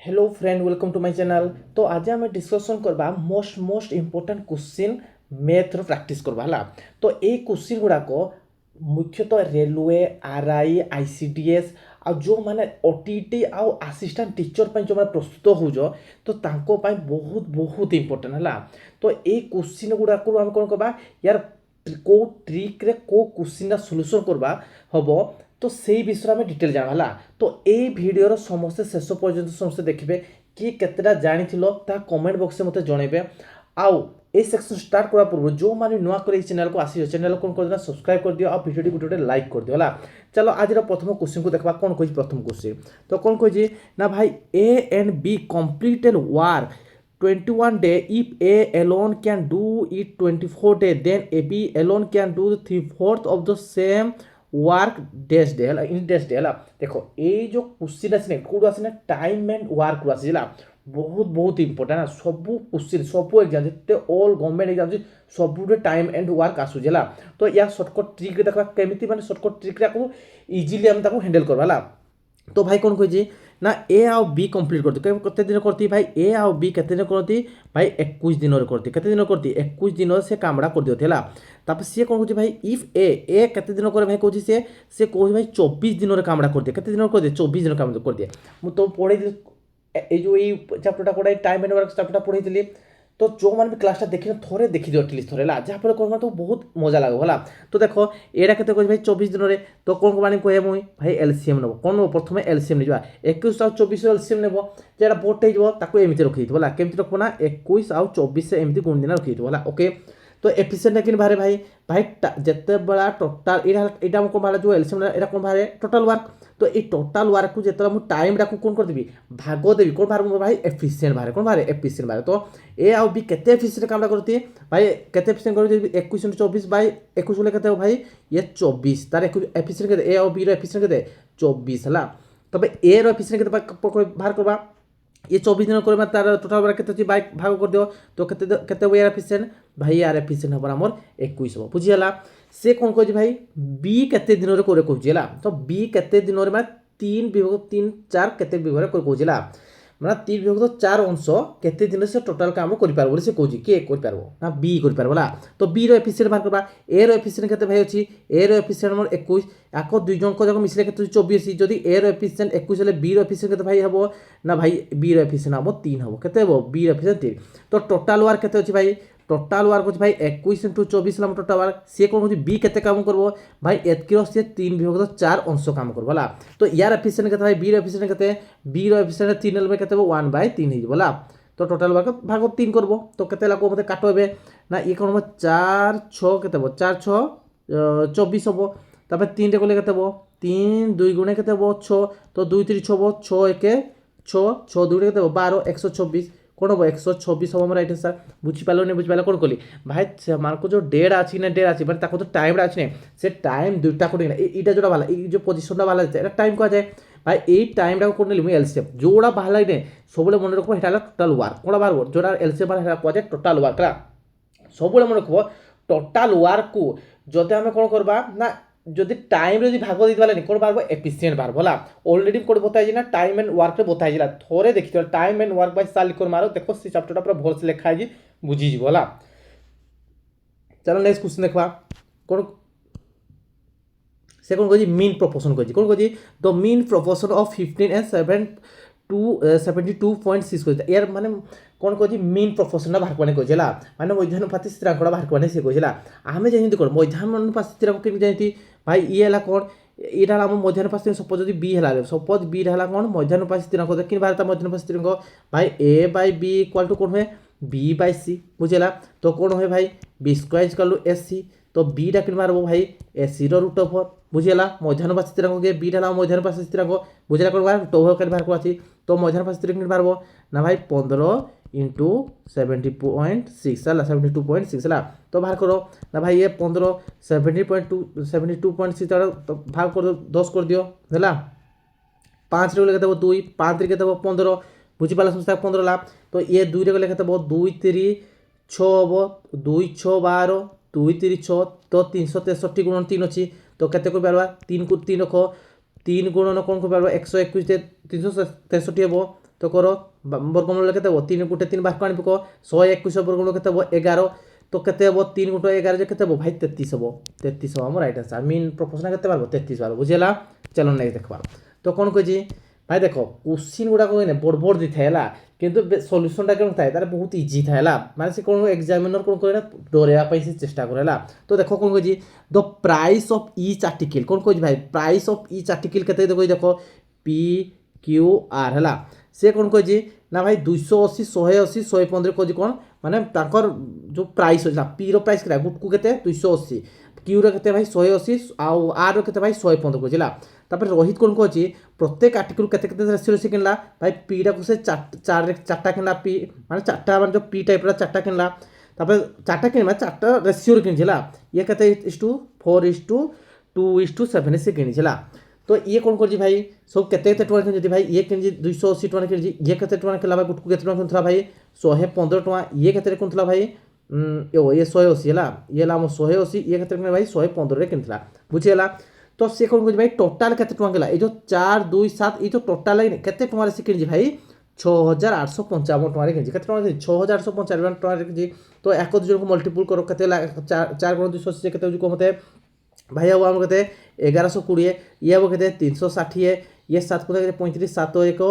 Hello friend, welcome to my channel. तो आज आम डिस्कसन करबा most important question maths practice करबा हला। तो ये क्वेश्चन गुड़ाक मुख्यतः रेलवे आरआई आईसीडीएस आ जो माने ओटीटी आउ असिस्टेंट टीचर जो माने प्रस्तुत हो तो तांको पाई बहुत बहुत इम्पोर्टेंट हला। तो ये क्वेश्चन गुड़ाक आम कौन करबा यार को ट्रिक रे को क्वेश्चन सॉल्यूशन करबा हबो तो से विषय में डिटेल जाना है। तो ये भिडर समस्ते शेष पर्यटन समस्ते देखिए किए केतेटा जानी ता कमेंट बॉक्स में मत जनइबे। आउ ए सेक्शन स्टार्ट करा पूर्व जो माने नुआ कर चैनल को आसी चैनल को कौन कर सब्सक्राइब कर दियो और वीडियो गोटे लाइक कर दियो। चलो आज प्रथम क्वेश्चन को देखा कौन कही प्रथम क्वेश्चन। तो कौन कही ना भाई A and be completed war 21 day. If A alone can do it 24 day, then B alone can do 3/4 of the same work dash day है इन dash day है। देखो ये जो क्वेश्चन आसे कौट आसे टाइम एंड वर्क को आसे बहुत बहुत इंपोर्टेंट है। सब क्वेश्चन सब एग्जाम जिते ऑल गवर्नमेंट एग्जाम सब टाइम एंड वर्क आसूला। तो या सर्टकट ट्रिक देखा केमी माने सर्टकट ट्रिक इजिली आम हैंडल करवा। तो भाई कौन कही ना ए आउ बी कंप्लीट करती कते दिन करती भाई ए आउ बी केते दिन करती भाई 21 दिन करती केते दिन करती 21 दिन से कामड़ा कर दियो तापर सी कौन कह भाई इफ ए केते दिन करे भाई कह से कह भाई 24 दिन कामड़ा कर दिए केते दिन कर दिए 24 दिन काम कर दिए। मुझे तो पढ़े जो ये चैप्टरटा पढ़ाई टाइम एंड वर्क चैप्टरटा पढ़ी। तो जो मैंने भी क्लासटा देखी थोड़े देखी दियो एटलिस्ट थोड़े जहाँफल कौन तो बहुत मजा लगे है। तो देखो एटा के भाई 24 दिन में तो कौन मानी कहे मुई भाई एलसीएम नेब कौन नेब प्रथम एलसीएम नहीं 21 आउ 24 एलसीएम नेब जेटा बोर्ड एमती रखी केमती रखो ना 21 आउ 24 एमती गुण दिन रखी ओके। तो एफिशिएंट कि बाहर भाई भाई जिते बड़ा टोटाल यहाँ कौन बाहर जो एलसीएम एटा कौन बाहर टोटाल वर्क। तो ये टोटाल वर्क को जिते मुझे टाइम को कौन करदेवी भाग देवी कौन बाहर भाई एफिशिएंट बाहर कौन बाहर एफिशिएंट बाहर। तो ए आउ बी केते एफिशिएंट काम करती है भाई केते एफिशिएंट कर 21 × 24 बाई 21 बोले कहते भाई ये 24 तार एफिशिएंट के ए आउ बी एफिशिएंट के 24 है। तब ए एफिशिएंट के बाहर करवा ये 24 दिन कर तार टोटाल वर्क के बाइक भाग कर दियो तो केते यार एफिशिएंट भाई यार एफिशिएंट हम आमर 21 हम बुझीगला। से कौन कह भाई बी केते दिन में कहला तो बी केते दिन में 3 विभक्त 3 4 केते विभाग कहला মানে 3 विभक्त 4 अंश केते दिन से टोटाल काम कर पार से कौन किए कर ना बी कर तो बी एफिशिएंट बाहर करवा ए एफिशिएंट केते भाई अच्छी ए एफिशिएंट मोर 21 आको दुई जन को मिसले केते 24 जदि ए एफिशिएंट 21 हेले बी एफिशिएंट केते भाई हबो ना भाई बी एफिशिएंट हबो 3 हबो केते हबो बी एफिशिएंट 3। तो टोटाल वर्क केते अच्छी भाई टोटाल वर्क होती भाई 21 × 24 टोटाल वर्क सी कौन होती बी केते काम करबो भाई एतकिरो से 3 विभक्त 4 अंश काम करबला। तो यार एफिशिएंट केते भाई बी एफिशिएंट केते बी एफिशिएंट 3 एल में केते 1/3 ही बोला। तो टोटाल वर्क भाग 3 करबो तो केते लागो मते काटबे ना ये कौन 4 6 केते 4 6 24 हबो तापर 3 रे कोले केते 3 2 गुणे केते 6 तो 2 3 6 6 1 6 6 2 केते 12 124 कौन हम 126 हम राइट आंसर बुझीपाल नहीं बुझीपाल कौन कली भाई मार्को जो डेट अच्छी ना डेट अच्छी मैं तो टाइम अच्छी ना से टाइम दुईटा कोड यहाँ जो बाला जो पोजिशन बाला टाइम कह जाए भाई ये टाइम कौन नेली एलसीएम जोड़ा बाहर ने सब मन रखो ये टोटाल वर्क कौन बाहर जोड़ा एलसीएम बाहर कह जाए टोटाल वर्क सब मन रखो टोटाल वर्क को जदि आम कौन करवा ना যদি টাইম যদি ভাগ দিতে পারলে কোন পারবো এফিসিয়েন্ট পারবো না অলরেডি কোড बताई ना टाइम एंड वर्क बताई थोड़े देखी टाइम एंड वर्क बाय साल कर मारो देखो से चैप्टरटा पूरा भल से लिखा है बुझी बोला। चलो नेक्स्ट क्वेश्चन देखा कौन से कौन कही मीन प्रपोर्शन कही कौन कही the mean proportion of 15 and 72.6 यार माने कौन कही मीन प्रपोर्शन बाहर करने कहला माने मध्यानुपाती स्थिरांकड़ा बाहर करने से कहला आम जानते कौन मध्यानुपाती स्थिरांक केमी जानती भाई ये है कौन यहाँ आम मध्यानुपाती सपोज जब बी है सपोज बी है कौन मध्यानुपाती स्थिरांक कि बाहर मध्यानुपाती स्थिरांक भाई ए बाई बी इक्वाल टू कौन हुए बी बाई सी बुझेगा। तो कौन हुए भाई B square equal to S C तो बीटा कि मारब भाई ए सी रूट ओवर बुझेगा मध्यानुपाती स्थिरांक के बीटा मध्यानुपाती स्थिरांक बुझेगा कौन बाहर रूट ओवर बाहर कर तो मध्यानुपाती स्थिरांक मारब ना भाई 15 × 70.6 है 72.6 है तो बाहर करो ना भाई ये 15 72.6 तो भाग कर 10 कर दियो है 5 रे देव 2 5 रे देव 15 बुझीपाल समझता 15 ला तो ये 2 रे लेखे देव 2 3 6 हम 2 6 12 2 3 6 तो 363 गुणन 3 अच्छी तो केते कर पारबा 3 को 3 रख 3 गुणन कौन कर पारबा 121 363 हम তো করো বর্গমূল কেতে হব 3 গুটে 3 বাহার আনি পক 121 বর্গমূল কেতে হব 11 তো কেতে হব 3 গুটো 11 যে কেতে হব ভাই 33 হব 33 হব আমার রাইট आंसर মিন প্রপোর্শনাল কেতে পারবো 33 পারবো বুঝিলা চলো নেক্সট দেখবা তো কোন কইজি ভাই দেখো কোশ্চিন গুড়া কইনে বড় বড় দি থাইলা কিন্তু সলিউশনটা কেমন থাকে তার বহুত ইজি থাইলা মানে সে কোন এক্সামিনার কোন করে না ডরেয়া পাইছে চেষ্টা করেলা তো দেখো কোন কইজি দ প্রাইস অফ ইচ আর্টিকেল কোন কইজি ভাই প্রাইস অফ ইচ আর্টিকেল কেতে দেখো পি কিউ আর হেলা সে কোন কইজি না ভাই 280 180 115 কইজি কোন মানে তাকর जो प्राइस होइला पी रो प्राइस केला गुटकू केते 280 क्यू रो केते भाई 180 आउ आर रो केते भाई 115 कइला तापर रोहित कोन कहछि प्रत्येक आर्टिकल केते केते रेशियो से किनला भाई पी रा को से चारटा किनला पी माने चारटा माने जो पी टाइप रा चारटा किनला तापर चारटा किन माने चारटा रेशियो रे किनजिला ये केते 4:2:7 से किनजिला तो ये कौन कर भाई सब केते केते टका किन भाई ये किन 280 टका किन ये केते टका किनला भाई गुटकू केते टका किनथला भाई 115 टका ये केते किनथला भाई ये 180 हला ये ला 180 ये केते किन भाई 115 रे किनथला बुझिला तो से कौन कर भाई टोटल केते टका किनला ए जो 4 2 7 ए जो टोटल केते टका रे से किन भाई 6855 टका रे किन केते टका 6855 टका रे किन तो एक दूसरे को मल्टीपल करो केते 4 गुण 280 से केते को मते भाई अब हम कहते 1120 ये अब कहते 360 ये 7 को 35 7 1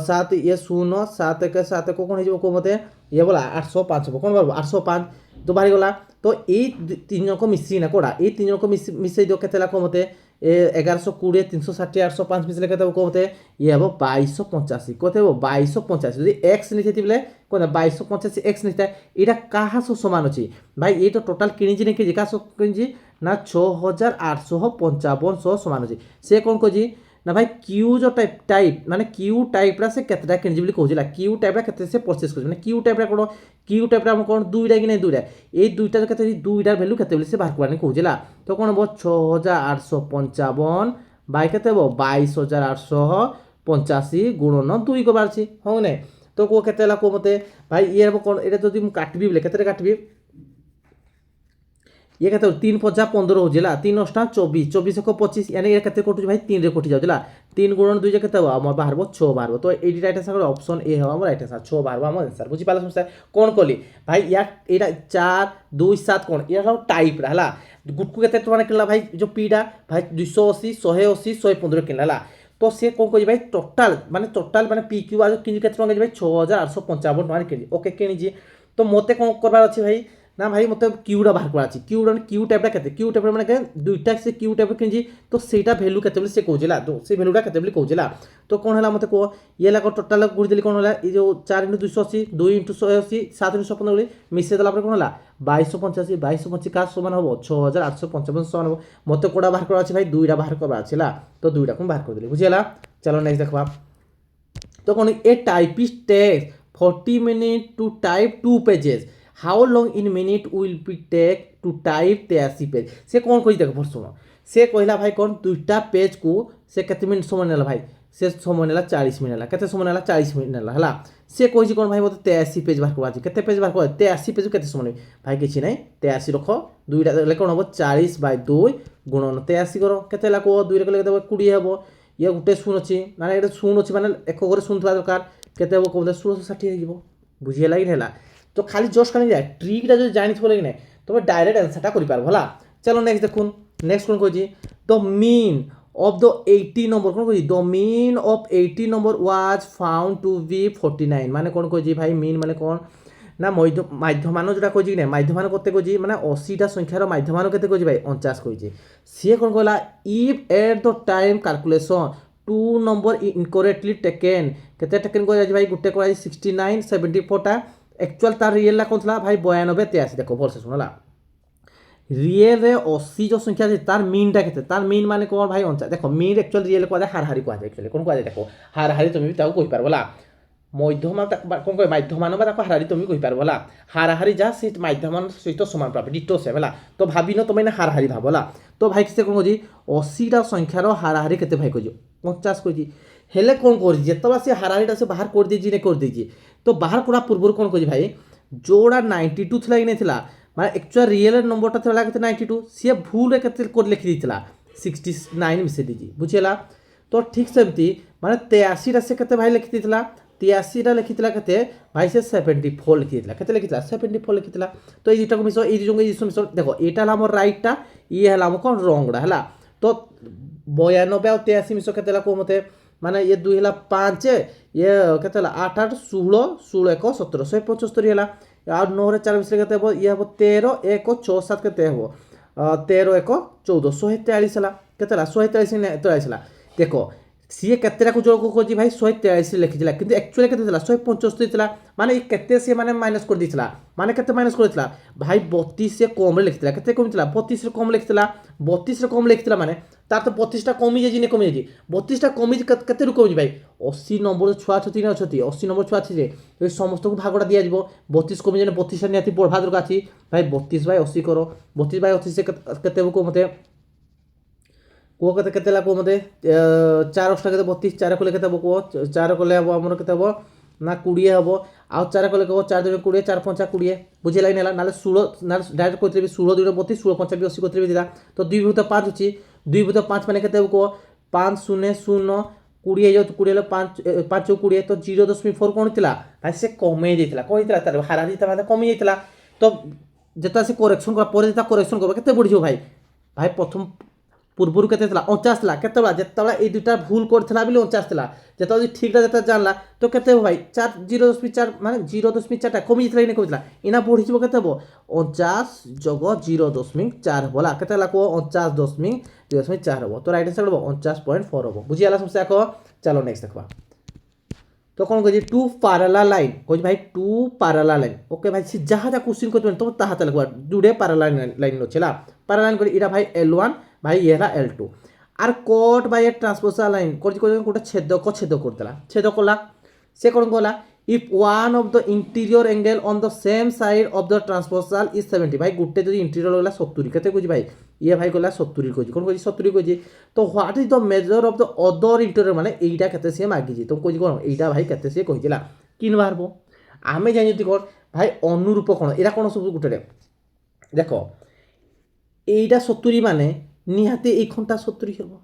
7 ये 0 7 1 7 को कौन हो मत ये बोला 805 कौन बार 805 तो बाहरी गला तो ये तीन जन को मिसी ना कोड़ा ये तीन जन को मिसे जो कहते को मत 1120 360 805 मिसले कहते को मत ये हम 2285 कहते 2285 यदि एक्स नहीं थे बोले कौन 2285 एक्स नहीं था यहाँ क्या समान अच्छी भाई ये तो टोटाल किणी नहीं कि क्या किणी ना 6855 समान अच्छी से कौन कह ना भाई क्यू जो टाइप माने क्यू टाइप रा से केतेटा किणजी बोली कहूला क्यू टाइप रा केते से परचेस कर माने क्यू टाइप रा कोन क्यू टाइप रा हम कोन दुईटा कि नै दुईटा ए दुईटा केते दुईटा वैल्यू केते बोली से बाहर करनी कहूला तो कोन हो 6855 बाय केते हो 22885 गुणन 2 को बारछि हो नै तो को केते ला को मते भाई ये कोन एटा जदि मु काटबी बोले केते काटबी ये कहते 3 5 15 हो जिला 3 9 24 24 को 25 यानी ये कहते कटु भाई 3 रे कटि जाउ जिला 3 गुणन 2 जे कहते हम बाहरबो 6 बाहरबो तो एडी राइट आंसर ऑप्शन ए हो हम राइट आंसर 6 बाहरबो हम आंसर बुझी पाला समस्या कोन कोली भाई या एटा 4 2 7 कोन या सब टाइप रा हला गुटकू केते टोना किनला भाई जो पीडा भाई 280 180 115 किनला हला तो से कोन कोजी भाई टोटल माने पी क्यू आ किन केते टोना भाई 6855 टोना किन ओके किन जी तो मते कोन करबार अछि भाई ना भाई मतलब क्यूटा बाहर करा क्यू टाइपटा केते क्यू टाइप माने के दुईटा से क्यू टाइप किनजी तो सेटा वैल्यू केते बोली से कहजिला तो से वैल्यूटा केते बोली कहजिला तो कोन हला मते को ये ला टोटल गुडी देली कोन हला ए जो 4 * 280 2 * 180 7 * 115 बोली मिसे देला पर कोन हला 2285 2225 का समान हो 6855 समान हो मते कोडा बाहर करा अछि भाई दुईटा बाहर करा आछिला तो दुईटा कोन बाहर कर देली बुझिला चलो नेक्स्ट देखबा तो कोन a typist takes 40 minute to type 2 pages how long in minute will be take to type 83 page से कौन कही देख भर सुनो से कहला भाई कौन दुईटा पेज को से केते मिनट समय नेला भाई से समय नेला 40 मिनट नेला केते समय नेला 40 मिनट नेला हला से कहि कोन भाई मते 83 पेज बाहर करबा केते पेज बाहर कर 83 पेज केते समय भाई किछि नै 83 रखो दुईटा ले कोन हो 40/2 गुणन 83 करो केते ला को 2 रे केते 20 हेबो ये गुटे सुन अछि माने एटा सुन अछि माने एक घरे सुनथवा दरकार केते हो को 1660 हे जिवो बुझिए लागि नेला तो खाली जोश खाली जाए ट्रिकटा जो जानी थोले कि नहीं तो डायरेक्ट आंसरटा करि पार भला चलो नेक्स्ट देखुन नेक्स्ट कोन कहजी the mean of the 80 number कोन कहजी the mean of 80 number was found to be 49 माने कोन कहजी भाई मीन माने कोन ना माध्यमान जोटा कहजी कि नहीं माध्यमान कते कहजी माने 80 टा संख्यार माध्यमान कते कहजी भाई 49 कहजी से कोन कहला if at the time calculation 2 number incorrectly taken केते टेकन कहजी भाई गुटे कहजी 69 74 टा एक्चुअल तार रियल ला कौन था भाई 92 83 देखो भल से सुनला रियल रे 80 जो संख्या है तार मीन टा केते तार मीन माने कोन भाई 49 देखो मीन एक्चुअल रियल को हारहारी को एक्चुअली कोन को देखो हारहारी तुम भी ताको कहि पारबला मध्यमा कोन को माध्यमान बा ताको हारहारी तुम कहि पारबला हारहारी जा से माध्यमान सहित समान प्राप्त डिटो से होला तो भाबिनो तुम ने हारहारी भाबला तो भाई किसे कोन जी 80 टा संख्यार हारहारी केते भाई कहि 50 कहि हेले कोन कर जेतबा से हारहारीटा से बाहर कर दीजिए ने कर दीजिए तो बाहर करा पूर्व कौन कह भाई जोड़ा 92 थला कि नहीं माने एक्चुअल रियल नंबरटा थला केते 92 सी भूल रे केते कोड लिखि दितला 69 मिसे दीजिए बुझिला तो ठीक सेमती माने 83 रा से केते भाई लिखि दितला 83 लिखिथिला केते भाई से 74 लिखिथिला केते लिखिथिला 74 लिखिथिला तो ए दुटा को मिसो ए दुजो को मिसो देखो एटा हला हमर राइटटा ये हला हम कोन रॉन्गडा हला तो 92 और 83 मिसो केते को मते माने ये 2 हला 5 ये केते हला 8 8 16 16 1 17 175 हला और 9 रे 4 मिसले केते हबो ये हबो 13 1 6 7 केते हबो 13 1 14 143 हला केते हला 143 ने 43 हला देखो सी केतेटा को जोड़ को खोजी भाई 143 लिखिथिला किंतु एक्चुअली केते थिला 175 थिला माने केते से माने माइनस कर दिथिला माने केते माइनस कर दिथिला भाई 32 से कम रे लिखिथिला केते कम थिला 32 रे कम लिखिथिला 32 रे कम लिखिथिला माने तार तो 32 टा कमी जे ने कमी जे 32 टा कमी केते रु कमी भाई 80 नंबर छुआ छती ने अछती 80 नंबर छुआ छी जे ए समस्त को भागडा दिया जिवो 32 कमी जे 32 टा नियाती पढ़ा दरका छी भाई 32 बाय 80 करो 32 बाय 80 से केते को मते को केते केते ला को मते 4 अष्टा केते 32 4 को केते को 4 को ले हबो हमर केते हबो ना 20 हबो आ 4 को ले को 4 2 20 4 5 20 बुझे लाइन हला नाले 16 ना डायरेक्ट कोइते भी 16 2 32 16 5 80 कोइते भी दिला तो 2 भूत 5 अछि 2 भूत 5 माने केते को 5 0 0 20 जो 20 ले 5 5 20 तो 0.4 कोन थिला भाई से कमे दिथिला कोन थिला तार हारा दिता माने कमी दिथिला तो जेता से करेक्शन कर पर जेता करेक्शन करबा केते बढ़ियो भाई प्रथम पूर्वर केते थिला 49 थिला केतेबा जेतबा ए दुटा भूल करथिला बिले 49 थिला जेता जि ठीकटा जेता जानला तो केते हो भाई 4 0.4 माने 0.4 टा कमी थिला इने कमिथिला इना बढ़ी जिवो केते हो 49 जगह 0.4 होला केते ला को 49.4 हो तो राइट आंसर हो 49.4 हो बुझियाला समस्या को चलो नेक्स्ट देखबा तो कौन कह टू पैरेलल लाइन कह भाई टू पैरेलल लाइन ओके भाई सी जहाँ जहाँ क्वेश्चन को तुम ताहा लगवा जुड़े पैरेलल लाइन अच्छे पैरेलल लाइन कर इरा भाई L1 भाई ये है L2 are cut by transversal line कर गोटे छेदक छेद करदेला छेद कला से कौन कहला if one of the interior angle on the same side of the transversal is 70 भाई गुटे जो इंटीरियर गला 70 केते कह지 भाई ये भाई गला 70 कह지 कौन कह지 70 कह지 तो what is the measure of the other interior माने एटा केते से मागी जी तो कह지 कोन एटा भाई केते से कहिला किन बारबो आमे जानि जति कोन भाई अनुरूप कोन एरा कोन सब गुटे देखो एटा 70 माने निहाते ए घंटा 70 हेबो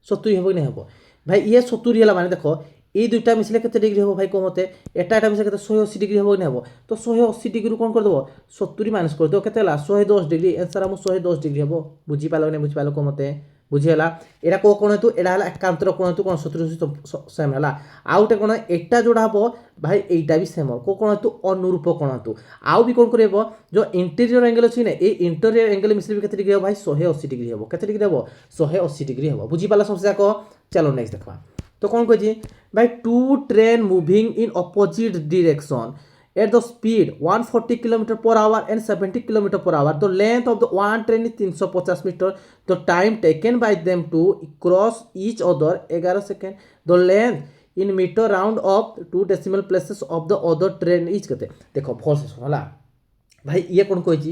70 हेबो नै हेबो भाई ये 70 हला माने देखो ये दुईटा मिसले केते डिग्री हेबो भाई को मते एटा एटा मिसले केते 180 डिग्री हेबो नै हेबो तो 180 डिग्री कोन कर देबो 70 माइनस कर दो केते हला 110 डिग्री आंसर हम 110 डिग्री हेबो बुझी पालो नै बुझी पालो को मते बुझी हला एटा को कोन हेतु एटा हला एकांतर कोन हेतु कोन 70 सेम हला आउटे कोन एटा जोडा हेबो भाई एटा भी सेम को कोन हेतु अनुरूप कोन हेतु आउ भी कोन करबो जो इंटीरियर एंगल अछि ने ए इंटीरियर एंगल मिसले भी केते डिग्री हेबो भाई 180 डिग्री हेबो केते डिग्री हेबो 180 डिग्री हेबो बुझी पालो समस्या को चलो नेक्स्ट देखबा तो कौन कह भाई two train moving in opposite direction at the speed 140 km/h and 70 km/h the length of the one train is 350 meter the time taken by them to cross each other 11 second the length in meter round of two decimal places of the other train is केते देखो भल से सुनला भाई ये कौन कह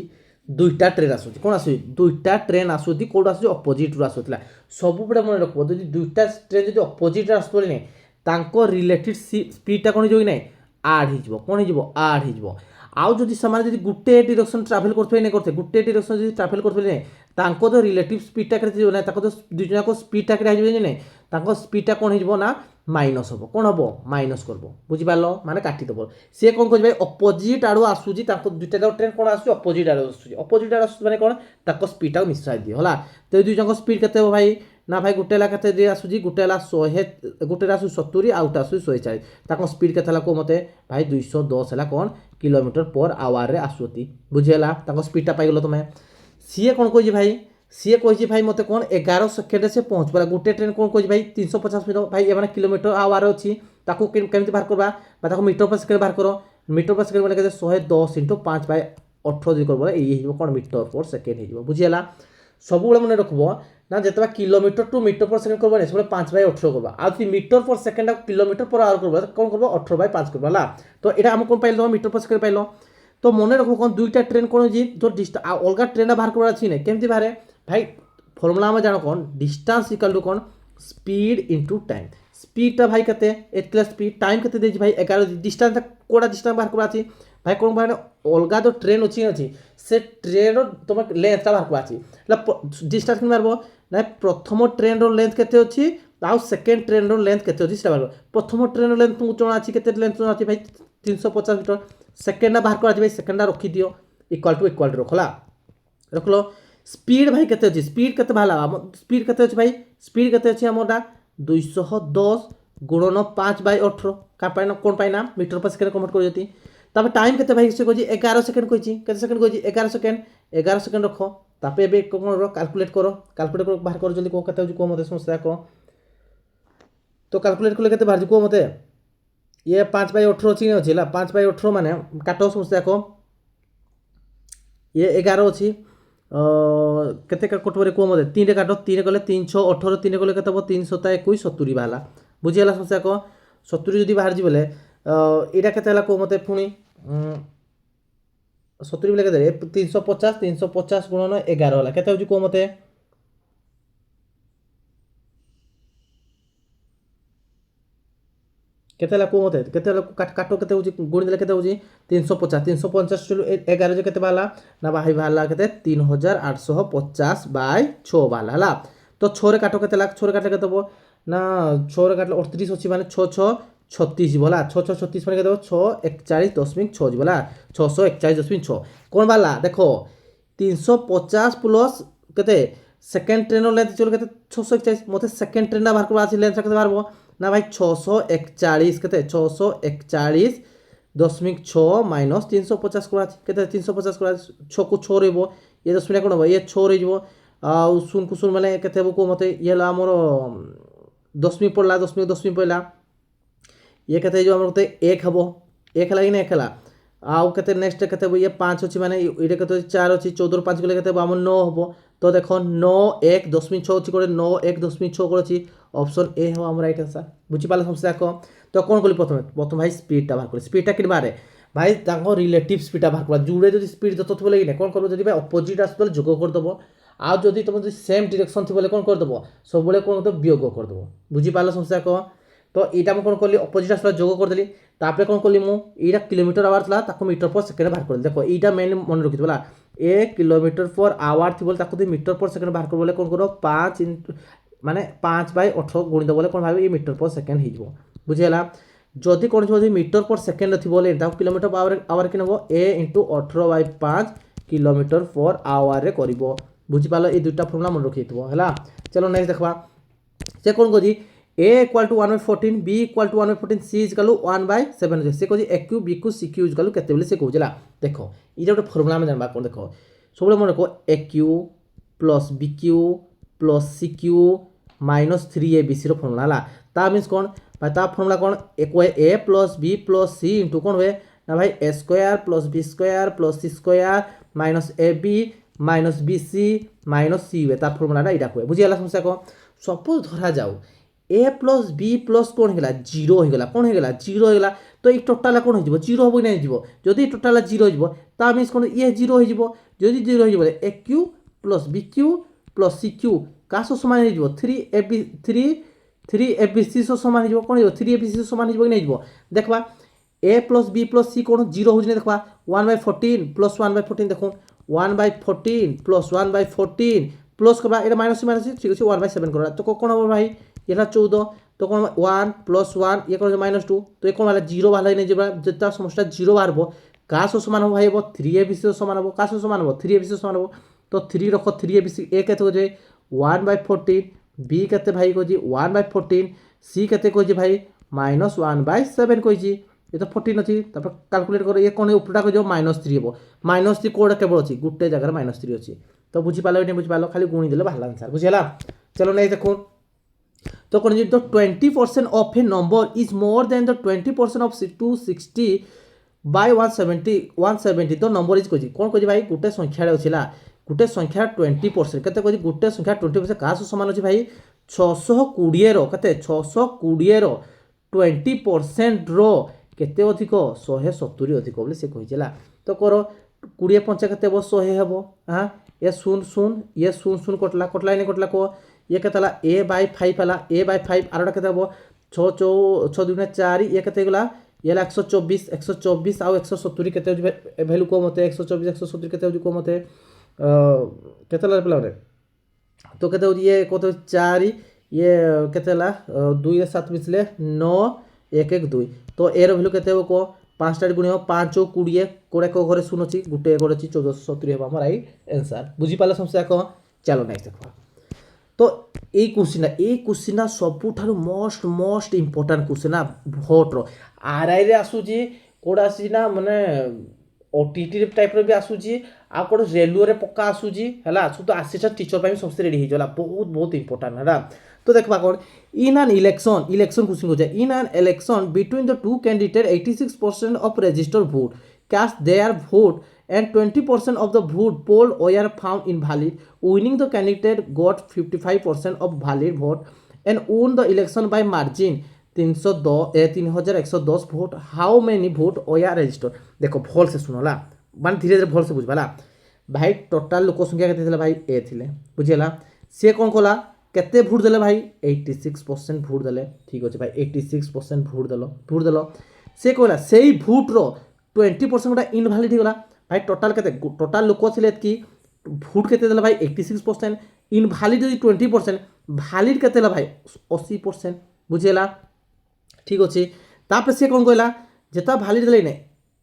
दुईटा ट्रेन आसुची कौन आसुची दुईटा ट्रेन आसुची कौट आसुची अपोजिट रु आसुतला सब बडे मन रखबो जदि दुईटा ट्रेन जदि अपोजिट आसुतले ने तांको रिलेटेड स्पीडटा कोन जोइ नै आड हिजबो कोन हिजबो आड हिजबो आउ जदि समान जदि गुटे डायरेक्शन ट्रैवल करथै नै करथै गुटे डायरेक्शन जदि ट्रैवल करथै नै तांको जो रिलेटिव स्पीडटा केते जो नै ताको जो दुईजना को स्पीडटा केते हिजबो नै तांको स्पीडटा कोन हिजबो ना माइनस हबो कोन हबो माइनस करबो बुझि पालो माने काटी दबो से कोन कहै भाई अपोजिट आडो आसुजी ताको दुईटा ट्रेन कोन आसुजी अपोजिट आडो आसुजी माने कोन ताको स्पीडटा मिसाइ दियो होला तो दुई जंग स्पीड केते हो भाई ना भाई गुटेला केते दे आसुजी गुटेला 100 गुटेला आसु 70 आउट आसु 140 ताको स्पीड केतेला को मते भाई 210 हला कोन km/h रे आसुती बुझेला ताको स्पीडटा पाइ गेलो तमे सीए कोन कहै भाई सीए कहै भाई मते कोन 11 सेकेंड से पहुंच पला गुटे ट्रेन कोन कहै भाई 350 मीटर भाई ए माने km/h अछि ताको केमति बाहर करबा बा ताको मीटर पर सेकेंड बाहर करो मीटर पर सेकेंड माने केते 110 * 5 बाय 18 जि करबो ए हिजबो कोन मीटर पर सेकेंड हिजबो बुझियला सब गुला मने रखबो ना जेतबा किलोमीटर टू मीटर पर सेकेंड करबो ने सब 5 बाय 18 करबा आ जि मीटर पर सेकेंड km/h करबा कोन करबो 18 बाय 5 करबा ला तो एटा हम कोन पाइलो मीटर पर सेकेंड पाइलो तो मने रखो कोन दुईटा ट्रेन कोन जी जो अलगा ट्रेन बाहर करबा अछि ने केमति बाहरे भाई फॉर्मूला में जानो कोन डिस्टेंस इक्वल टू कोन स्पीड इनटू टाइम स्पीड टा भाई केते 8 क्लास स्पीड टाइम केते देछि भाई 11 डिस्टेंस कोडा डिस्टेंस बाहर करबा अछि भाई कोन बाहर अलगा जो ट्रेन अछि से ट्रेन तुम लेंथ टा बाहर करबा अछि डिस्टेंस किन मारबो ना प्रथम ट्रेन रो लेंथ केते अछि ଆଉ ସେକେଣ୍ଡ ଟ୍ରେନ୍ର ଲେନ୍ଥ କେତେ ଅଛି ସେଟା ବାହାର ପ୍ରଥମ ଟ୍ରେନ୍ର ଲେନ୍ଥ ତୁମକୁ ଜଣା ଅଛି କେତେ ଲେନ୍ଥ ଜଣା ଅଛି ଭାଇ 350 ମିଟର ସେକେଣ୍ଡଟା ବାହାର କରାଯିବ ଭାଇ ସେକେଣ୍ଡଟା ରଖିଦିଅ ଇକ୍ୱାଲ୍ ଟୁ ରଖଲା ରखलो स्पीड भाई केते अछि स्पीड केते भाला स्पीड केते अछि भाई स्पीड केते अछि हमरटा 210 गुणन 5/18 का पाइना कोन पाइना मीटर पर सेकंड कन्वर्ट कर जति तबे टाइम केते भाई से कहछि 11 सेकंड कहछि केते सेकंड कहछि 11 सेकंड रखो तापे एबे कोन रो कैलकुलेट करो बाहर कर जल्दी को केते अछि को मते समस्या को तो कैलकुलेट करले केते बाहर को मते ये 5/18 अछि ने छिला 5/18 माने काटो समस्या को ये 11 अछि केते कटोरे को मते 3 रे काटो 3 कले 318 3 कले केते 321 70 बाला बुझिला समस्या को 70 जदी बाहर जी बोले एटा केते हला को मते पुनी 70 बोले केते 350 गुणन 11 हला केते होजी को मते केते हला को मते केते हला काटो केते होजी गुणी देले केते होजी 350 चलो 11 जे केते बाला ना भाई बाला केते 3850 बाय 6 बाला हला तो 6 रे काटो केते लाग 6 रे काटले केते हो ना 6 रे काटले 38 अछि माने 6 6 36 बोला 6 6 36 माने केते 6 41.6 जी बोला 641.6 कोन बाला देखो 350 प्लस केते सेकंड ट्रेन लेंथ चलो केते 641 मते सेकंड ट्रेन ना बाहर को आसी लेंथ केते बाहरबो ना भाई 641 केते 641.6 माइनस 350 को केते 350 को 6 को 6 रहबो ये दशमिक कोन हो ये 6 रहबो आ शून्य को शून्य माने केते हो को मते ये ला हमर दशमिक पड़ला दशमिक पड़ला ये केते जो हमर मते 1 हबो 1 हला कि ना 1 हला आउ केते नेक्स्ट केते ये 5 अछि माने इडे केते 4 अछि 14 5 गले केते हमर 9 हबो तो देखो 9 1.6 अछि कोडे 9 1.6 कोड अछि ऑप्शन ए हो हम राइट आंसर बुझी पाले समस्या को तो कोन कोली प्रथम भाई स्पीड ता बाहर कोली स्पीड ता कि बारे भाई तांको रिलेटिव स्पीड ता बाहर कोला जुड़े जदी स्पीड दतो थबले कि कोन करबो जदी भाई अपोजिट आसतल जोग कर दबो आ जदी तुम जदी सेम डायरेक्शन थबले कोन कर दबो सब बेले कोन तो वियोग कर दबो बुझी पाले समस्या को तो एटा म कोन करली अपोजिट आसतल जोग कर देली तापरे कोन करली मु एटा किलोमीटर आवर थला ताको मीटर पर सेकंड बाहर कर देखो एटा मेन मन रखि बोला 1 किलोमीटर पर आवर थी बोले ताको मीटर पर सेकंड बाहर कर बोले कोन करो 5 माने 5/18 गुणित बोले कोन भाबे ये मीटर पर सेकंड हि जबो बुझिला जदी कोन जदी मीटर पर सेकंड थी बोले ता किलोमीटर पर आवर के नबो a * 18/5 किलोमीटर पर आवर रे करिवो बुझि पालो ए दुटा फॉर्मूला मन रखितबो हला चलो नेक्स्ट देखबा से कोन कोजी a = 1/14 b = 1/14 c = 1/7 से कोजी aq bq cq = केते बोले से कहजला देखो ई जे फॉर्मूला में जानबा कोन देखो सबले मन रखो aq + bq + cq minus 3abc रो फॉर्मूला ला ता मींस कोन पता formula cone a + b + c * कोन होए ना भाई a² + b² + c² minus ab minus bc minus c वे ता फॉर्मूला ना इडा कोए बुझियाला समस्या को सपोज धरा जाऊ a + b + कोन हेला 0 हो गेला कोन हो गेला 0 हो गेला तो ई टोटल कोन हो जिवो 0 होबो नै जिवो जदी टोटल 0 हो जिवो ता मींस कोन ये 0 हो जिवो जदी 0 हो जिवो aq + bq + cq कासो समान हो जिवो 3abc सो समान हो जिवो कोन हो 3abc सो समान हो जिवो नै जिवो देखबा a + b + c कोन 0 हो जिने देखबा 1/14 + 1/14 देखो 1/14 + 1/14 प्लस करबा एटा माइनस माइनस ठीक अछि 1/7 करबा तो कोन हो भाई एटा 14 तो कोन 1 + 1 ये कोन -2 तो ये कोन वाला 0 वाला नै जेबा जता समस्या 0 बारबो कासो समान हो भाई 3abc सो समान हो कासो समान हो 3abc सो समान हो तो 3 रखो 3abc a केते हो जे 1/14 b केते भाई को जी 1/14 c केते को जी भाई -1/7 को जी ये तो 14 अछि तब कैलकुलेट करो ये कोन उपटा को जो -3 हो -3 कोड केवल अछि गुटे जगह -3 अछि तो बुझी पालो नै बुझी पालो खाली गुणी देले बाहला आंसर बुझिला चलो नै देखो तो कोन जी तो 20% of a number is more than the 20% of 260 by 170 तो नंबर इज कोजी कोन कोजी भाई गुटे संख्या रे अछिला गुटे संख्या 20% केते कोजी गुटे संख्या 20% कासो समान अछि भाई 620 रो केते 620 रो 20% रो केते अधिक 170 अधिक बोले से कहिला तो करो 20 5 केते 100 हेबो हां ये 0 ये 0 कटला नै कटला को ये केतला a/5 हला a/5 आरोटा केते हबो 6 6 2 4 ये केते गला ये 124 आ 170 केते वैल्यू को मते 124 170 केते को मते केतला प्लान तो केते ये कत 4 ये केते हला 2 रे 7 मिसले 9 1 1 2 तो एर भ्यालु केते हो को 5 टा गुणियो 5 चौ 20 कोड़े को घरे शून्य अछि गुटे घरे अछि 1470 हेबा हमर राइट आंसर बुझी पाले समस्या को चलो नेक्स्ट देखो तो এই কোশ্চিনা ସବୁଠାରୁ ମୋଷ୍ଟ ଇମ୍ପୋର୍ଟାଣ୍ଟ କୋଶ୍ଚିନ୍ ଭୋଟ୍ର ଆର୍ଆଇରେ ଆସୁଛି କେଉଁଟା ଆସୁଛି ନା ମାନେ ଓଟିଟି ଟାଇପ୍ର ବି ଆସୁଛି ଆଉ କେଉଁଟା ରେଲୱେରେ ପକ୍କା ଆସୁଛି ହେଲା ତ ଆସିଟା ଟିଚର ପାଇଁ ସମସ୍ତେ ରେଡ଼ି ହେଇଗଲା ବହୁତ ଇମ୍ପୋର୍ଟାଣ୍ଟ ହେଲା तो देखा कौन इन एन इलेक्शन क्वेश्चन को in an election between the two candidate 86% of registered vote cast their vote and 20% of the vote poll were found invalid. Winning the candidate got 55% of valid vote and won the election by margin 3110 vote. How many vote were registered? देखो भल से सुनला मान धीरे धीरे भल से बुझबाला भाई टोटाल लोक संख्या केते थिला भाई ए थिले बुझिला से कोन कोला केते भोट देले भाई 86% भोट देले ठीक अछि भाई 86% भोट देलो से कोला सेही भोट रो 20% गोटा इनवैलिड हो गला भाई टोटाल केते टोटाल लोक थिले कि भोट केते देला भाई 86% इनवैलिड जदि 20% वैलिड केते देला भाई 80% बुझिला ठीक अछि तापर से कोन कहला जेता वैलिड देले नै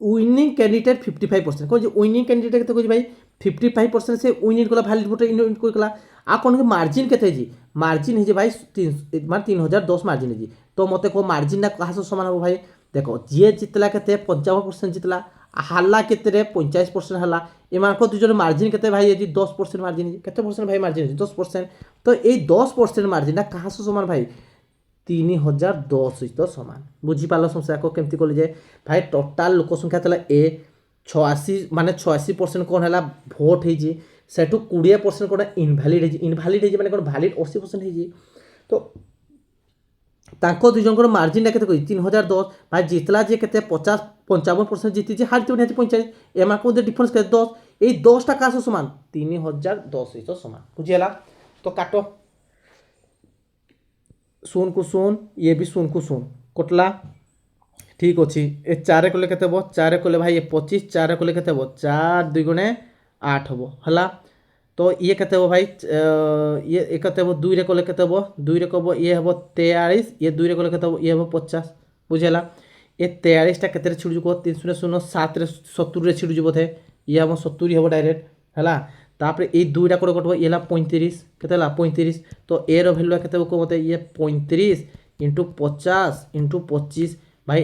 विनिंग कैंडिडेट 55% कोन जे विनिंग कैंडिडेट केते कोइ भाई 55% से विनिंग कोला वैलिड वोट इन कोला आ कोन के मार्जिन केते जी मार्जिन हे जे भाई 3 मान 3010 मार्जिन हे तो मते को मार्जिन ना कहा से समान हो भाई देखो जे जितला केते 55% जितला हल्ला केते 50% हल्ला एमान को दुजन मार्जिन केते भाई ये 10% मार्जिन केते परसेंट भाई मार्जिन 10% तो ए 10% मार्जिन ना कहा से समान भाई 3010 सहित समान बुझी पालो समस्या को केमती कोली जे भाई टोटाल लोक संख्या तला ए 86 माने 86% कोन हला वोट हे जी सेटू 20% कोन इनवैलिड हे माने कोन वैलिड 80% हे जी तो तांको दुई जनकर मार्जिन केते कहि 3010 भाई जितला जे केते 50 55% जीती जे हार जोने 45 एमा को दे डिफरेंस के 10 ए 10 टा कासो समान 3010 सहित समान बुझिला तो काटो शून को शून ये भी शून को शून कटला ठीक अच्छी ए 4 कोले केते हबो 4 कोले भाई ये 25 4 कोले केते हबो 4 2 गुणे 8 हबो हला तो ये केते हबो भाई ये केते हबो 2 रे कोले केते हबो 2 रे कहबो ये हबो 43 ये 2 रे कोले केते हबो ये हबो 50 बुझेला ये 43 टा केते रे छिडु जको 307 रे 70 रे छिडु जबो थे ये हम 70 हबो डायरेक्ट हला तापर ए 2 टा कोले कटबो येला 35 केते ला 35 तो ए रो वैल्यू केते को मते ये 35 * 50 * 25 भाई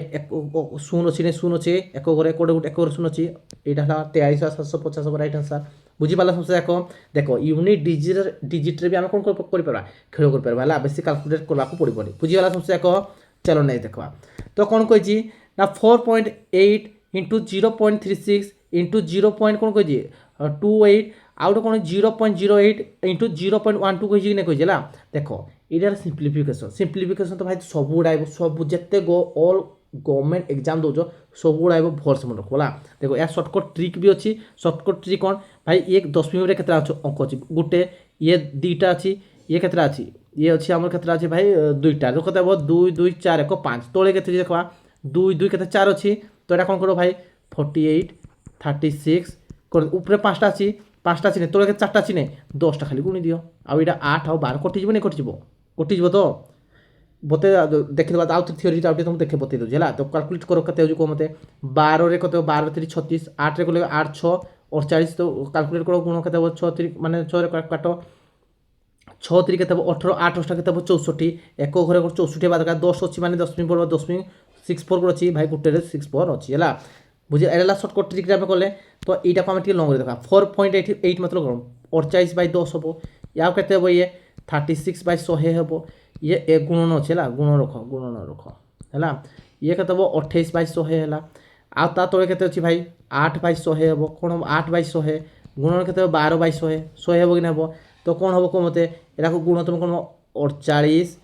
शून अच्छी नहीं शून अच्छे एक घरे कोड़े गोटे एक शून अच्छी यहाँ है 23,750 राइट आंसर बुझीपाला समस्या को देखो यूनिट डिजिट भी आम कौन कर खेल कर बेस काल्कुलेट करने पड़ोनी बुझीपाला समस्या को चलो नहीं देखा तो कौन कही ना 4.8 * 0.36 * 0. कौन कही 28 आउ गोटे कौन 0.08 * 0.12 कही नहीं कही देख ये सिंप्लीफिकेशन तो भाई सब गुड़ा सब जिते ऑल गवर्नमेंट एग्जाम दौज सब गुड़ा भलसे मन रखो देखो यार सर्टकट ट्रिक भी अच्छी सर्टकट ट्रिक कौन भाई ये 10 मिनट के अंक अच्छी गोटे ये दुईटा अच्छी ये केतरा अच्छी ये अच्छी आम केतरा अच्छी भाई दुईटा जो कहते 2 2 4 1 5 तले के देखा 2 2 के 4 अच्छी तो यहाँ कौन कर भाई 48 36 ऊपर 5टा अच्छी 5टा अच्छी तले के 4टा अच्छी नहीं 10टा खाली गुणी दियो आउ यहाँ 8 और 12 कटिज नहीं कटिज तो बते देखिए आउ थ्योरी तुम देखे बते दूसरी है तो कैलकुलेट करो कते हो मत 12 रे कते 12 3 36 8 रे को 8 6 48 तो कैलकुलेट करो गुण कते 6 3 माने 6 रे काट 6 3 के 18 8 8 के 64 एक घरे 64 बाद 10 अच्छी माने 10 पड़ो 10.64 अच्छी भाई गोटे 64 अच्छी है बुझे एला सर्टकट ट्रिक आम कले तो यहाँ को आम लंग देखा 4.88 मतलब कौन 48/10 हम या के ये 36/100 हम ये गुणन अच्छे है गुण रख है ये के 28/100 है आ तले के भाई 8/100 हम कौन हम 8/100 गुणन के 12/100 100 हम कि ना हम तो कौन हम कह मत यहाँ गुण तुम कौन 48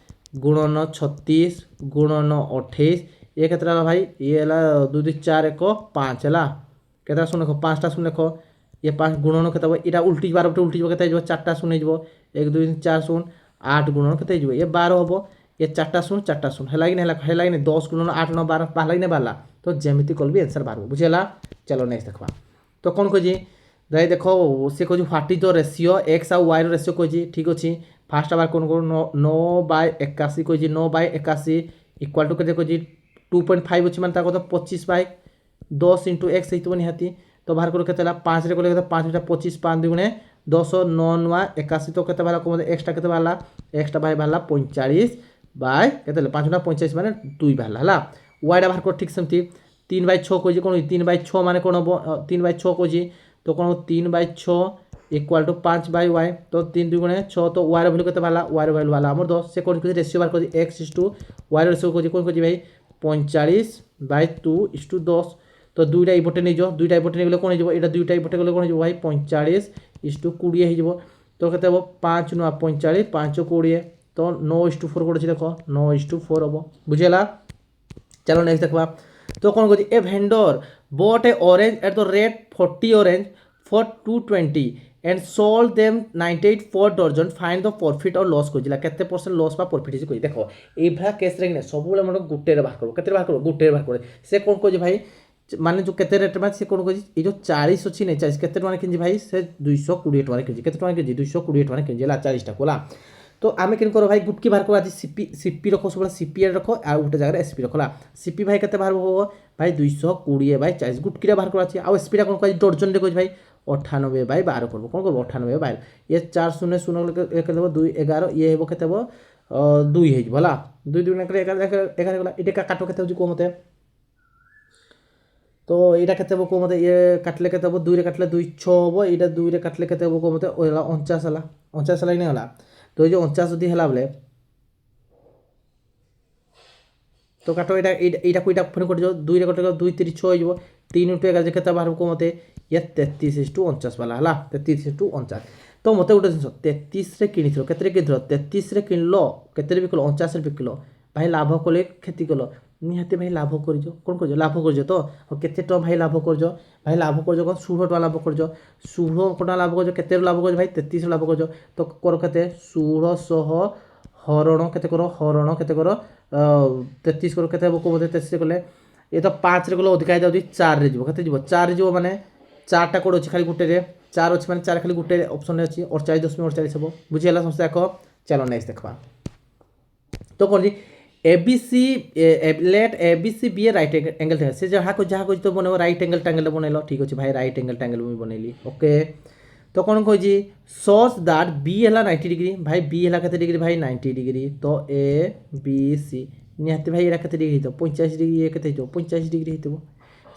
गुणन 36 गुणन 28 ये के भाई ये है 2 2 4 1 5 है के शुन देख 5टा शून देख ये 5 गुणन के यहाँ उल्टी 12 उल्टी के 4टा शून हो 1 2 3 4 शून 8 गुणन के ये 12 हम ये 4टा शून है कि नहीं 10 गुणन 8 9 12 बाहर कि बाहर तो जमीती कल भी आंसर बाहर बुझेगा चलो नेक्स्ट देखा तो कौन कही भाई देख सी कह what is the ratio x आउ वाई रेसीो कही ठीक अच्छे ফার্স্ট আবার কোন কোন 9/81 কইছি 9/81 ইকুয়াল টু কেতে কইছি 2.5 ଅଛି মানে তার কত 25/10 ইন্টু x ହେଇଥିବ ନିହାତି তো ବାହାର କରୁ କେତେ ହେଲା 5 ରେ କଲେ କେତେ 5 ଟା 25 5 ଦୁଗୁଣେ 10 9 9 81 ତ କେତେ ବାହାରିଲା କୋ x ଟା କେତେ ବାହାରିଲା x ଟା ଭାଇ ବାହାରିଲା 45 বাই কেতে হলো 5 টা 45 মানে 2 বাহারলা হলা y টা বাহার কর ঠিক সেমতি 3/6 কইছি কোন 3/6 মানে কোন হবো 3/6 কইছি তো কোন 3/6 ইকুয়াল টু 5/y তো 3 দুগুণে 6 তো y র ভ্যালু কেতে বাহারলা y র ভ্যালু বাহারলা আমার 10 সে কোন কইছি রেশিও বার কইছি x y র রেশিও কইছি কোন কইছি ভাই 45/2:10 তো দুইটা এইপটে নিয়ে যাও দুইটা এইপটে নিয়ে গেলে কোন হয়ে যাব এটা দুইটা এইপটে গেলে কোন হয়ে যাব ভাই 45:20 হয়ে যাব তো কেতে হবো 5 9 45 5 20 তো 9:4 করেছি দেখো 9:4 হবো বুঝিলা চলো নেক্সট দেখবা তো কোন কইছি এ vendor bought a orange at the rate 40 orange for 220 and sold them 98 for dozen find the profit or loss কইছিলা কেতে % লস বা প্রফিট হিসেবে কই দেখো এই ভা কেস রে কিনা সবুলে মনে গুটে রে বাহার করব কেতে বাহার করব গুটে রে বাহার করে সে কোন কইছি ভাই মানে जो केते रेट में से कोन कहि ए जो 40 अछि नै 40 केते टका किनजी भाई से 220 टका किनजी केते टका किनजी 220 टका किनजी ला 40 टा कोला तो आमे किन करो भाई गुटकी बाहर को आज सीपी रखो सब सीपी रखो आ उठे जगह एसपी रखला सीपी भाई केते बाहर हो भाई 220/40 गुटकी रे बाहर को अछि आ एसपी टा कोन कहि दर्जन रे कहि भाई 98/12 करबो कोन करबो 98/12 ये 4 0 0 एक देबो 2 11 ये हेबो केते हेबो 2 हे भला 2 2 ने 11 गला इटे का काटो केते हो को मते तो এইটা কেতে হবো কোমতে ইয়ে কাটলে কেতে হবো 2 রে কাটলে 2 6 হবো এইটা 2 রে কাটলে কেতে হবো কোমতে ওলা 49 হলা 49 হলা ইনে হলা তো এই যে 49 যদি হলা বলে তো কাটো এটা এইটা কইটা ফোন করে যাও 2 রে কাটলে 2 3 6 হই যাব 3 * 11 যে কেতে বাহার কোমতে ইয়ে 33:49 वाला হলা 33:49 তো মতে উঠে 33 রে কিনিছিল কেতে রে কিনিছিল 33 রে কিনলো কেতে রে বিকলো 49 রে বিকলো ভাই লাভ কলে ক্ষতি কলো निहाती भाई लाभ करजो कौन करजो लाभ करजो तो केते टका भाई लाभ करजो भाई लाभ करजो कौन 16 टका लाभ करजो 16 टका लाभ करजो केते लाभ करजो भाई 33 लाभ करजो तो करो केते 1600 हरण केते करो हरण केते करो 33 करो केते को 33 कले ये तो 5 रे गलो अधिक आइ जाउदी 4 रे जीवो केते जीवो 4 रे जीवो माने 4 टा कोड अछि खाली गुटे रे 4 अछि माने 4 खाली गुटे ऑप्शन रे अछि 48.48 हबो बुझियला समस्या को चलो नेक्स्ट देखबा तो कोन ABC लेट ABC बी ए राइट एंगल थे से जहाँ को तो बने राइट एंगल टैंगल बनैलो ठीक अच्छे भाई राइट एंगल टैंगल मुझे बनैली ओके तो कौन कही सच दैट बी है 90 डिग्री भाई बी है केते डिग्री भाई 90 डिग्री तो ए बी सी निहाती भाई एरा केते डिग्री तो 85 डिग्री ए केते तो 85 डिग्री हितबो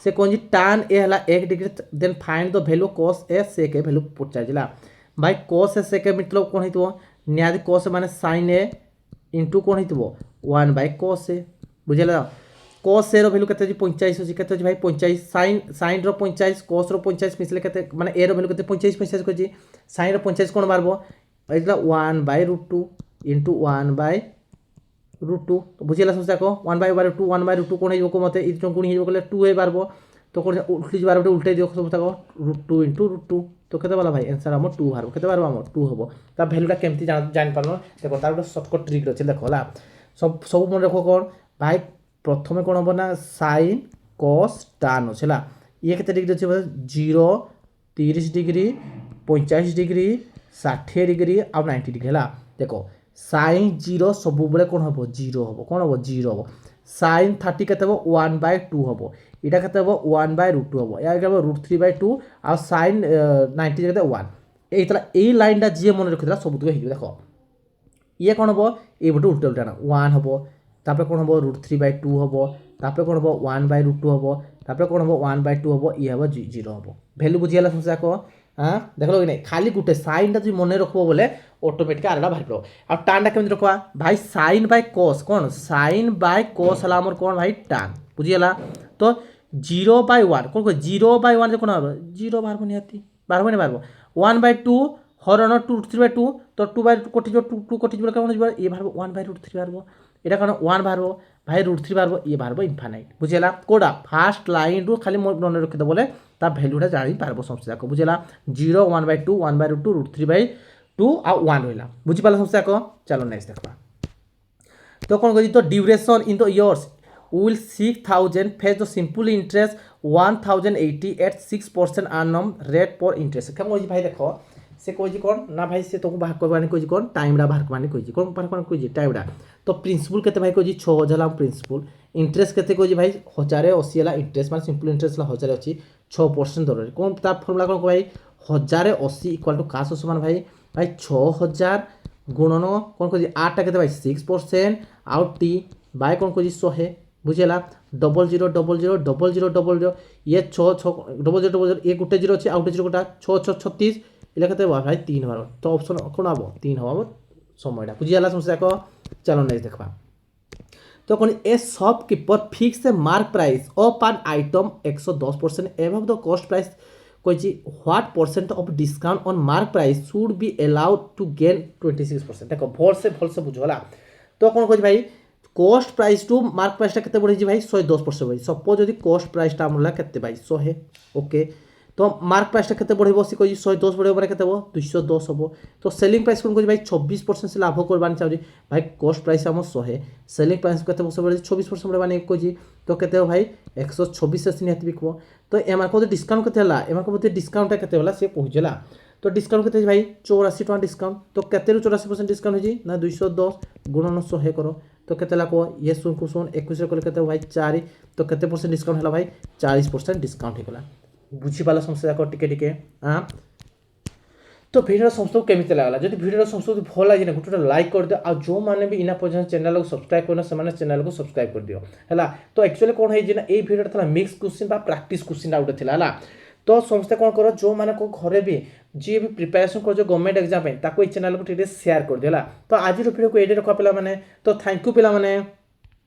से कौन जी tan ए हला 1 degree then find the value cos A sec A value पचाजिला भाई cos ए sec ए मतलब कौन हितबो निहाती cos माने sin ए इंटू कौन हितबो 1/cos ए बुझला cos ए रो वैल्यू केते 45 अछि केते भाई 45 sin रो 45 cos रो 55 मिसले केते माने ए रो वैल्यू केते 55 कोछि sin रो 55 कोन मारबो एतला 1/√2 इनटू 1/√2 तो बुझला समस्या को 1/√2 1/√2 कोन हेबो को मते इ जों गुणी हेबो कोले 2 हे मारबो तो कोन उल्टी बारबो उल्टे दियो समस्या को √2 इनटू √2 तो केते वाला भाई आंसर हमर 2 हारबो केते बारबो हमर 2 हबो ता वैल्यूटा केमति जान पारनो देखो तार गोटे शॉर्टकट ट्रिक अछि देखो ला सब मन रखो कौन भाई प्रथम कौन हम ना sin cos tan है ये केते डिग्री अच्छे 0 30 डिग्री 50 डिग्री 60 डिग्री आ 90 डिग्री है देखो sin 0 सब बेले कौन हम 0 हम कौन हम 0 हम sin 30 केते 1/2 हम इटा केते 1/√2 हम या √3/2 आ sin 90 केते 1 एतला ए लाइनटा जे मन रखितला सब दुके देखो ये कौन हम ये बटे उल्टा उल्टा ना 1 हम तापर कौन हम √3/2 हम तापर कौन हम 1/√2 हम तापर कौन हम 1/2 हम ये हम 0 हम वैल्यू बुझियाला समस्या को हां देखलो कि नहीं खाली गुटे साइन ता तुम मन रखबो बोले ऑटोमेटिक आरेडा बाहर पड़ो आ tan टा केमि रखवा भाई sin बाय cos कौन sin बाय cos हला हमर कौन भाई tan बुझियाला तो 0/1 कौन 0/1 जे कौन 0 बाहर बनियाती बाहर बने बाहर 1/2 हरण 2/3/2 तो 2/2 कोटि जो 2 कोटि जो कौन ये बाहर 1/√3 बाहर এটা কারণ 1 বাড়বো ভাই √3 বাড়বো ইয়ে বাড়বো ইনফাইনাইট বুঝিলা কোডা ফার্স্ট লাইন রু খালি মনে রাখতে বলে তা ভ্যালুটা জানি পারবো সমস্যা কো বুঝিলা 0 1/2 1/√2 √3/2 আর 1 রইলা বুঝি পালা সমস্যা কো চলো নেক্সট দেখবা তো কোন কই তো duration in the years will 6000 face the simple interest 1080 at 6% annum rate for interest কেমন হই ভাই দেখো से कही कौन ना भाई से तुमको बाहर करवानी कही कौन टाइमटा बाहर करवानी कही कौन बाहर करवानी कही टाइमटा तो प्रिंसिपल केते भाई कही 6000 प्रिंसिपल इंटरेस्ट केते कही भाई 1080 इंटरेस्ट मान सिंपल इंटरेस्ट 1000 अच्छी 6% दर कौन तार फर्मुला कौन भाई 1080 इक्वल टू का समान भाई भाई 6000 गुणन कौन कही 8 केते भाई 6% आउ टी बाय कौन कही 100 बुझेगा 00000000 ये 6 ये गोटे जीरो अच्छे आउटे जीरो गोटा 6 6 36 इला केते भाई 3 बार तो ऑप्शन कौन हम 3 हम समयटा बुझीगला समस्या को चलो नेक्स्ट देखा तो कौन a shopkeeper fix the mark price of an item 110% above the cost price कही what percent of discount on mark price should be allowed to gain 26% देखो भल से बुझला तो कौन कही भाई कॉस्ट प्राइस टू मार्क प्राइसटा केते बढ़ी भाई 110% बढ़ी सपोज जदि कॉस्ट प्राइसटा हमला केते भाई 100 ओके तो मार्क प्राइसटा केते बढ़िबो से कही 110 बढ़िबो माने केते हो 210 हबो तो सेलिंग प्राइस कोन कही भाई 26% से लाभ करबानी चाहि भाई कॉस्ट प्राइस हम 100 सेलिंग प्राइस केते बढ़ी 26% बढ़बानी कही तो केते हो भाई 126 से निहत बिकबो तो एमार को डिस्काउंट केते हला एमार को डिस्काउंट केते हला से पहुंचला तो डिस्काउंट केते भाई 84 टका डिस्काउंट तो केते 84% डिस्काउंट होजी ना 210 गुणन 100 करो तो केते लाको ये 0 को 0 21 रे केते भाई 4 तो केते परसेंट डिस्काउंट हला भाई 40% डिस्काउंट हेगला बुझी पाला समस्या को टिके हां तो वीडियो समस्त केमिति लागला जदि वीडियो समस्त भल लागे ना गुटे लाइक कर दियो आ जो माने भी इना पर्यंत चैनल को सब्सक्राइब करना से चैनल को सब्सक्राइब कर दियो हला तो एक्चुअली कोन है जे ना ए वीडियो थला मिक्स क्वेश्चन बा प्रैक्टिस क्वेश्चन आउट थिला हला तो समस्ते कौन करो जो माने को घरे भी जी भी प्रिपरेशन कर जो गवर्नमेंट एग्जाम पे ताको ए चैनल को टिके शेयर कर दिला तो आज वीडियो को एडे रखा पिला माने तो थैंक यू पिला माने।